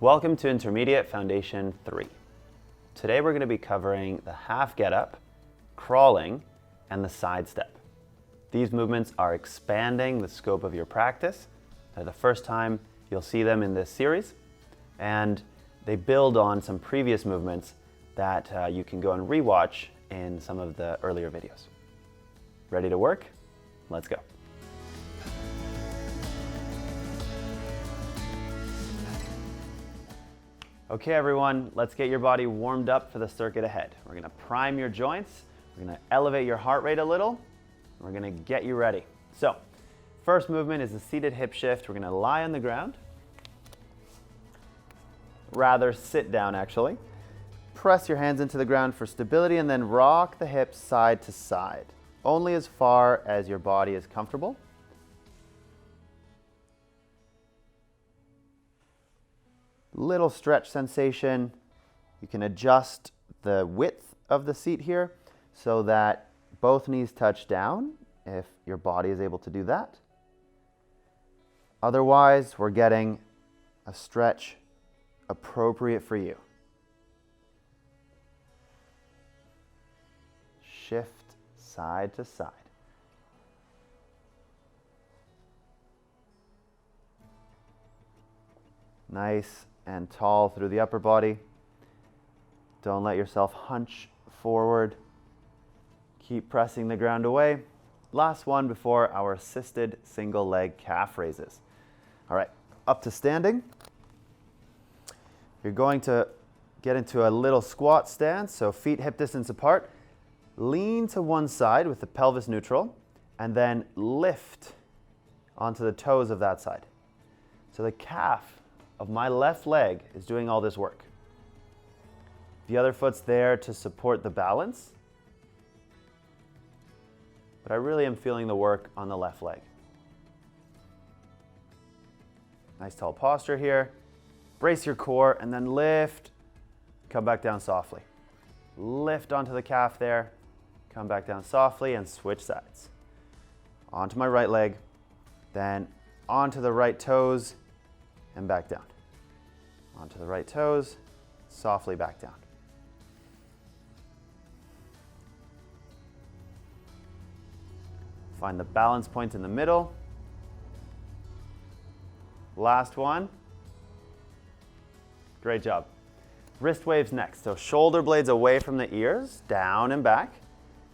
Welcome to Intermediate Foundation 3. Today we're going to be covering the half get up, crawling, and the side step. These movements are expanding the scope of your practice. They're the first time you'll see them in this series, and they build on some previous movements that you can go and rewatch in some of the earlier videos. Ready to work? Let's go. Okay everyone, let's get your body warmed up for the circuit ahead. We're gonna prime your joints, we're gonna elevate your heart rate a little, and we're gonna get you ready. So, first movement is a seated hip shift. We're gonna lie on the ground. Rather, sit down actually. Press your hands into the ground for stability and then rock the hips side to side, only as far as your body is comfortable. Little stretch sensation. You can adjust the width of the seat here so that both knees touch down if your body is able to do that. Otherwise, we're getting a stretch appropriate for you. Shift side to side. Nice and tall through the upper body. Don't let yourself hunch forward. Keep pressing the ground away. Last one before our assisted single leg calf raises. All right, up to standing. You're going to get into a little squat stance, so feet hip distance apart. Lean to one side with the pelvis neutral, and then lift onto the toes of that side. So the calf of my left leg is doing all this work. The other foot's there to support the balance, but I really am feeling the work on the left leg. Nice tall posture here. Brace your core and then lift, come back down softly. Lift onto the calf there, come back down softly and switch sides. Onto my right leg, then onto the right toes and back down. Onto the right toes, softly back down. Find the balance point in the middle. Last one. Great job. Wrist waves next. So shoulder blades away from the ears, down and back.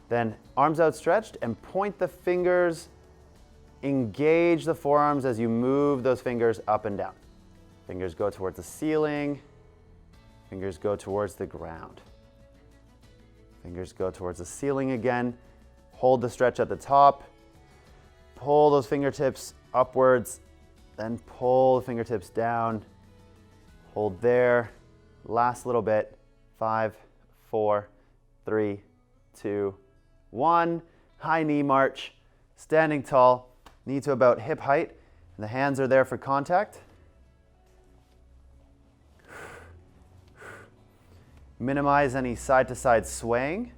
Then arms outstretched and point the fingers. Engage the forearms as you move those fingers up and down. Fingers go towards the ceiling. Fingers go towards the ground. Fingers go towards the ceiling again. Hold the stretch at the top. Pull those fingertips upwards. Then pull the fingertips down. Hold there. Last little bit. 5, 4, 3, 2, 1. High knee march. Standing tall. Knee to about hip height. And the hands are there for contact. Minimize any side-to-side swaying.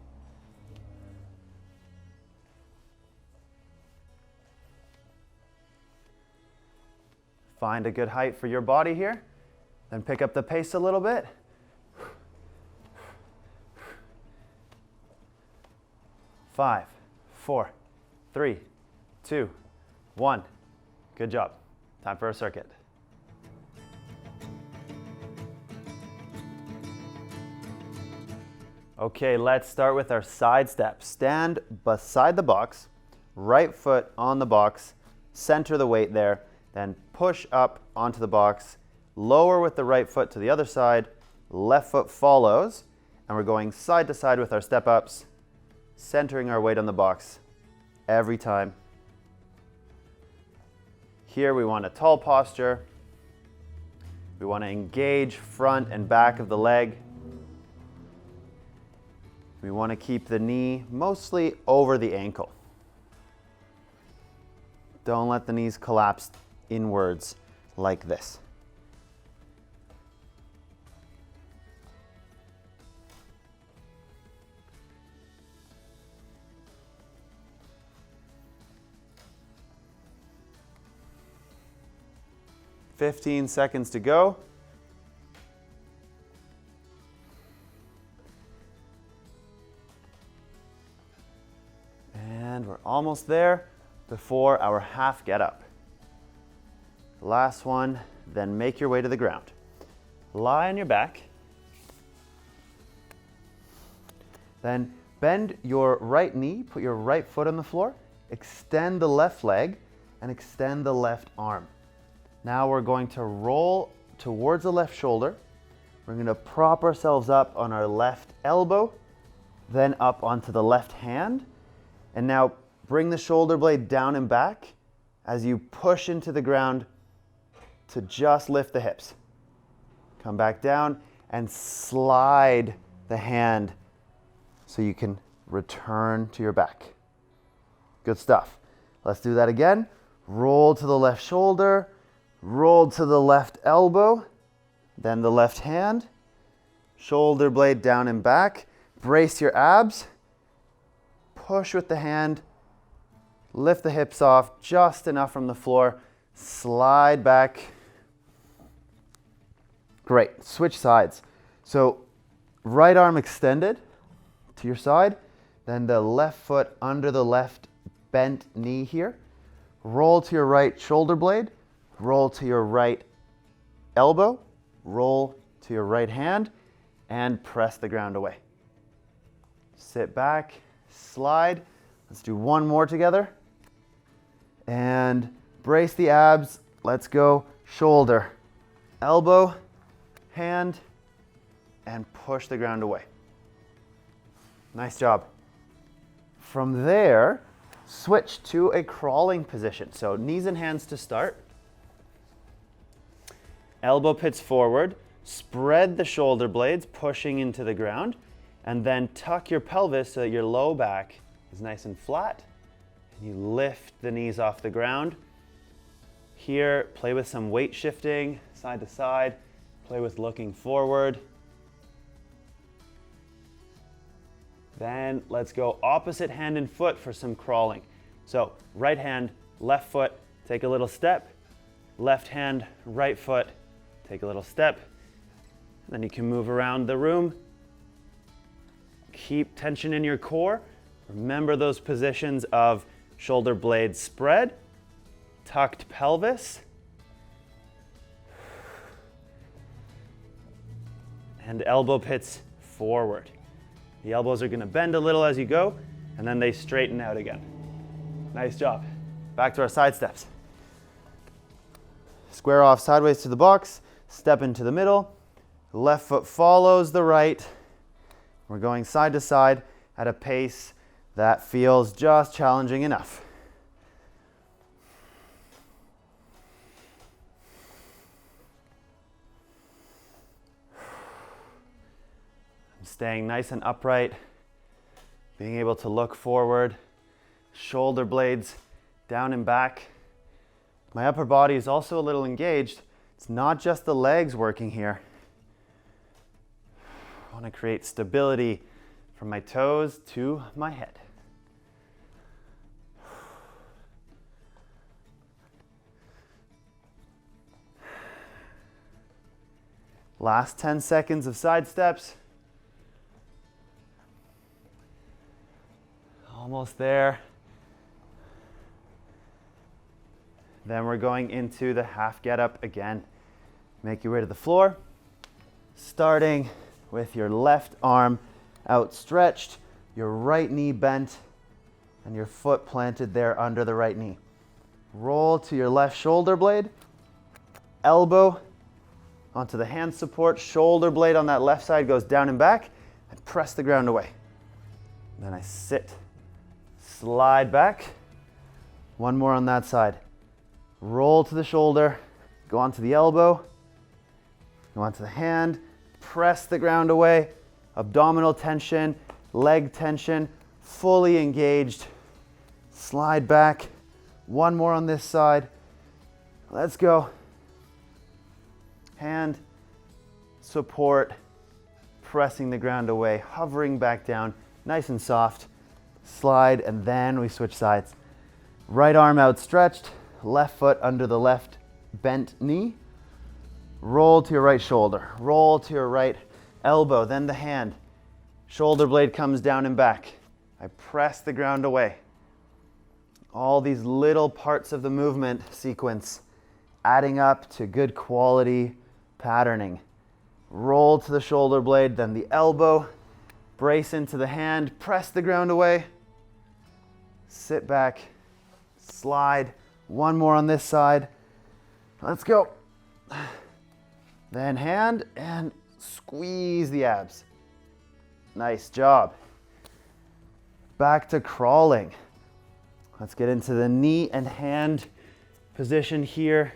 Find a good height for your body here. Then pick up the pace a little bit. 5, 4, 3, 2, 1. Good job. Time for a circuit. Okay, let's start with our side step. Stand beside the box, right foot on the box, center the weight there, then push up onto the box, lower with the right foot to the other side, left foot follows, and we're going side to side with our step ups, centering our weight on the box every time. Here we want a tall posture. We want to engage front and back of the leg. We want to keep the knee mostly over the ankle. Don't let the knees collapse inwards like this. "15 seconds to go. almost there before our half get up. Last one, then make your way to the ground. Lie on your back. Then bend your right knee, put your right foot on the floor, extend the left leg, and extend the left arm. Now we're going to roll towards the left shoulder. We're going to prop ourselves up on our left elbow, then up onto the left hand. And now bring the shoulder blade down and back as you push into the ground to just lift the hips. Come back down and slide the hand so you can return to your back. Good stuff. Let's do that again. Roll to the left shoulder, roll to the left elbow, then the left hand, shoulder blade down and back. Brace your abs, push with the hand, lift the hips off just enough from the floor, slide back. Great, switch sides. So right arm extended to your side, then the left foot under the left bent knee here. Roll to your right shoulder blade, roll to your right elbow, roll to your right hand, and press the ground away. Sit back, slide. Let's do one more together. And brace the abs. Let's go. Shoulder, elbow, hand, and push the ground away. Nice job. From there, switch to a crawling position. So knees and hands to start. Elbow pits forward. Spread the shoulder blades, pushing into the ground. And then tuck your pelvis so that your low back is nice and flat. And you lift the knees off the ground. Here, play with some weight shifting, side to side. Play with looking forward. Then let's go opposite hand and foot for some crawling. So right hand, left foot, take a little step. Left hand, right foot, take a little step. Then you can move around the room. Keep tension in your core. Remember those positions of shoulder blades spread, tucked pelvis, and elbow pits forward. The elbows are going to bend a little as you go, and then they straighten out again. Nice job. Back to our side steps. Square off sideways to the box, step into the middle, left foot follows the right. We're going side to side at a pace that feels just challenging enough. Staying nice and upright, being able to look forward, shoulder blades down and back. My upper body is also a little engaged. It's not just the legs working here. I want to create stability from my toes to my head. Last 10 seconds of side steps. Almost there. Then we're going into the half get up again. Make your way to the floor, starting with your left arm outstretched, your right knee bent, and your foot planted there under the right knee. Roll to your left shoulder blade, elbow onto the hand support, shoulder blade on that left side goes down and back, and press the ground away. Then I sit. Slide back. One more on that side. Roll to the shoulder, go onto the elbow, go onto the hand, press the ground away, abdominal tension, leg tension, fully engaged. Slide back. One more on this side. Let's go. Hand, support, pressing the ground away, hovering back down, nice and soft. Slide, and then we switch sides. Right arm outstretched, left foot under the left bent knee. Roll to your right shoulder, roll to your right elbow, then the hand. Shoulder blade comes down and back. I press the ground away. All these little parts of the movement sequence adding up to good quality patterning. Roll to the shoulder blade, then the elbow, brace into the hand, press the ground away, sit back, slide. One more on this side. Let's go. Then hand and squeeze the abs. Nice job. Back to crawling. Let's get into the knee and hand position here.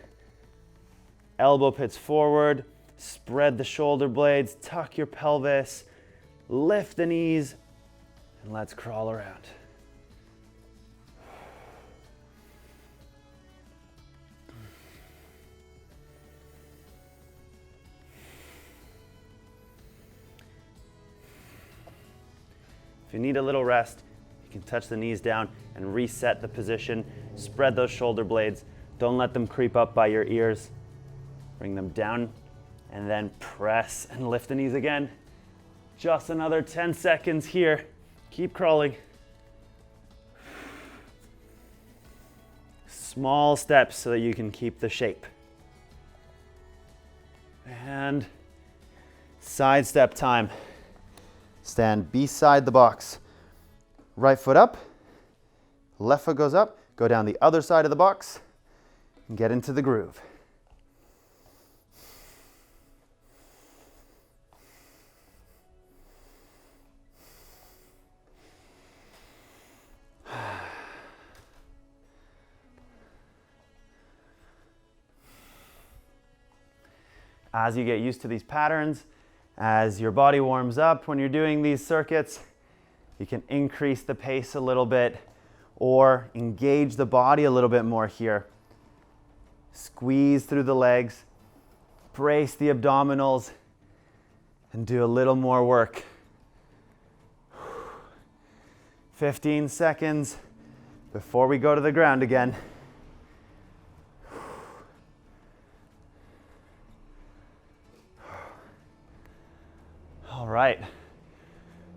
Elbow pits forward, spread the shoulder blades, tuck your pelvis, lift the knees, and let's crawl around. If you need a little rest, you can touch the knees down and reset the position. Spread those shoulder blades. Don't let them creep up by your ears. Bring them down and then press and lift the knees again. Just another 10 seconds here. Keep crawling. Small steps so that you can keep the shape. And side step time. Stand beside the box. Right foot up, left foot goes up, go down the other side of the box, and get into the groove. As you get used to these patterns, as your body warms up when you're doing these circuits, you can increase the pace a little bit or engage the body a little bit more here. Squeeze through the legs, brace the abdominals, and do a little more work. 15 seconds before we go to the ground again. All right,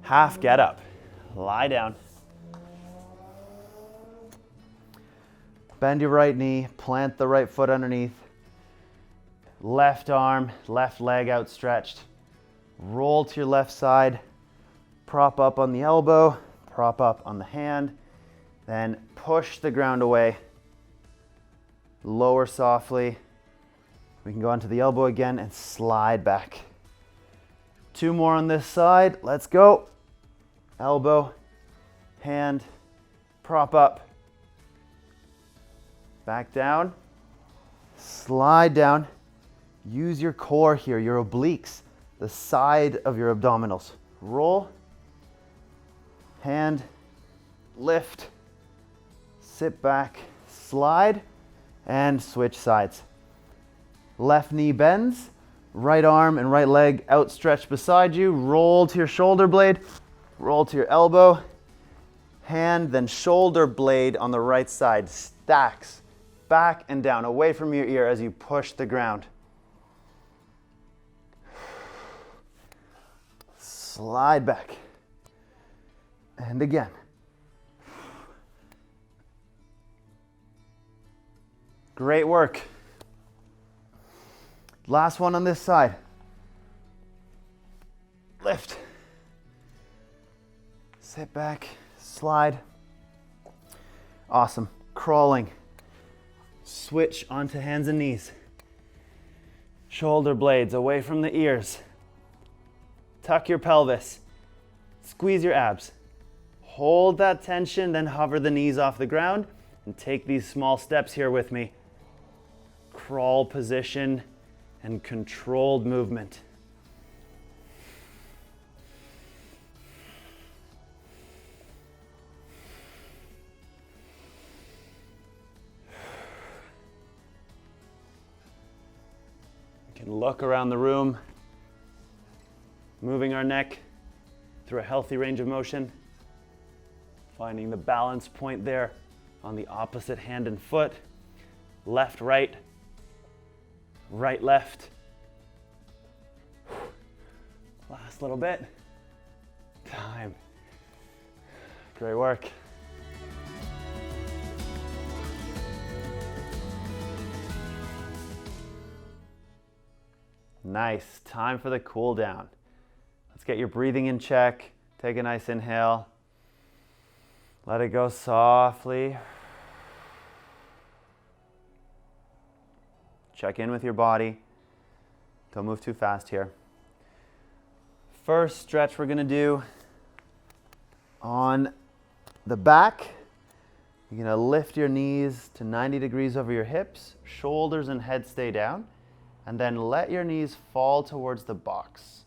half get up. Lie down. Bend your right knee, plant the right foot underneath. Left arm, left leg outstretched. Roll to your left side. Prop up on the elbow, prop up on the hand. Then push the ground away. Lower softly. We can go onto the elbow again and slide back. 2 more on this side. Let's go. Elbow, hand, prop up, back down, slide down. Use your core here, your obliques, the side of your abdominals. Roll, hand, lift, sit back, slide, and switch sides. Left knee bends, right arm and right leg outstretched beside you. Roll to your shoulder blade. Roll to your elbow, hand, then shoulder blade on the right side stacks back and down away from your ear as you push the ground. Slide back. And again. Great work. Last one on this side. Lift. Sit back, slide. Awesome. Crawling. Switch onto hands and knees. Shoulder blades away from the ears. Tuck your pelvis. Squeeze your abs. Hold that tension, then hover the knees off the ground and take these small steps here with me. Crawl position and controlled movement. We can look around the room, moving our neck through a healthy range of motion, finding the balance point there on the opposite hand and foot, left, right, right, left. Last little bit. Time. Great work. Nice. Time for the cool down. Let's get your breathing in check. Take a nice inhale. Let it go softly. Check in with your body. Don't move too fast here. First stretch we're going to do on the back. You're going to lift your knees to 90 degrees over your hips. Shoulders and head stay down. And then let your knees fall towards the box.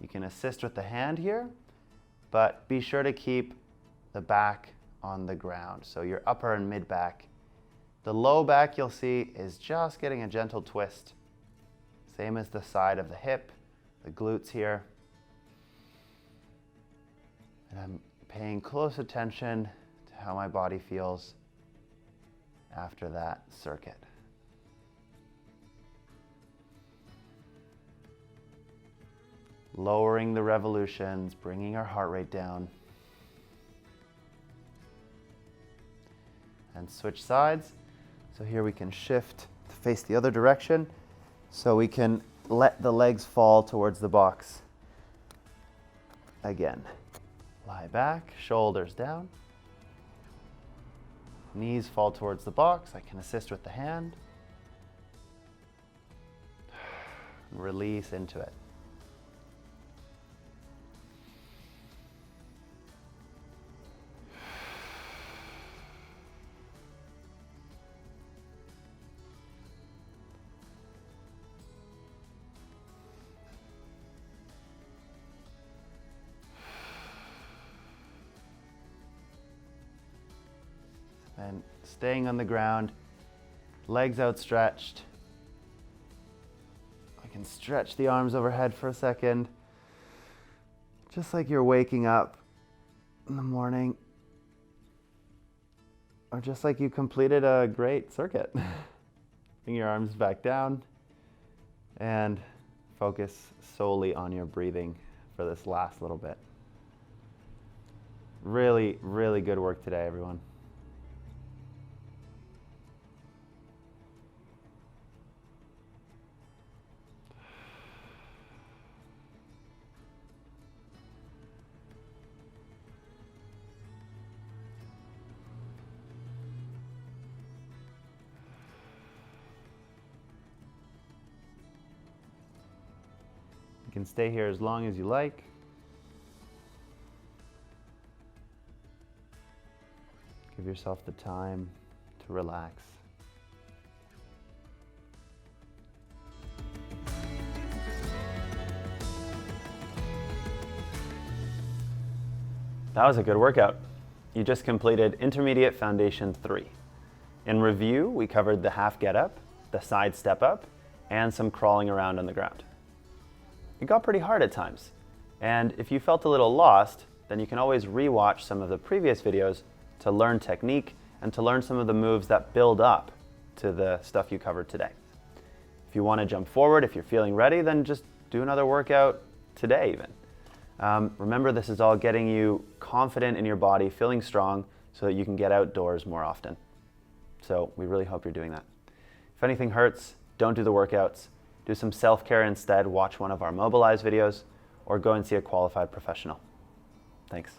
You can assist with the hand here, but be sure to keep the back on the ground. So your upper and mid back. The low back you'll see is just getting a gentle twist. Same as the side of the hip, the glutes here. And I'm paying close attention to how my body feels after that circuit. Lowering the revolutions, bringing our heart rate down. And switch sides. So here we can shift to face the other direction. So we can let the legs fall towards the box. Again, lie back, shoulders down. Knees fall towards the box. I can assist with the hand. Release into it. And staying on the ground, legs outstretched. I can stretch the arms overhead for a second, just like you're waking up in the morning, or just like you completed a great circuit. Bring your arms back down and focus solely on your breathing for this last little bit. Really, really good work today, everyone. You can stay here as long as you like. Give yourself the time to relax. That was a good workout. You just completed Intermediate Foundation 3. In review, we covered the half get up, the side step up, and some crawling around on the ground. It got pretty hard at times, and if you felt a little lost, then you can always re-watch some of the previous videos to learn technique and to learn some of the moves that build up to the stuff you covered today. If you want to jump forward, if you're feeling ready, then just do another workout today even. Remember, this is all getting you confident in your body, feeling strong, so that you can get outdoors more often. So we really hope you're doing that. If anything hurts, don't do the workouts. Do some self-care instead, watch one of our Mobilize videos, or go and see a qualified professional. Thanks.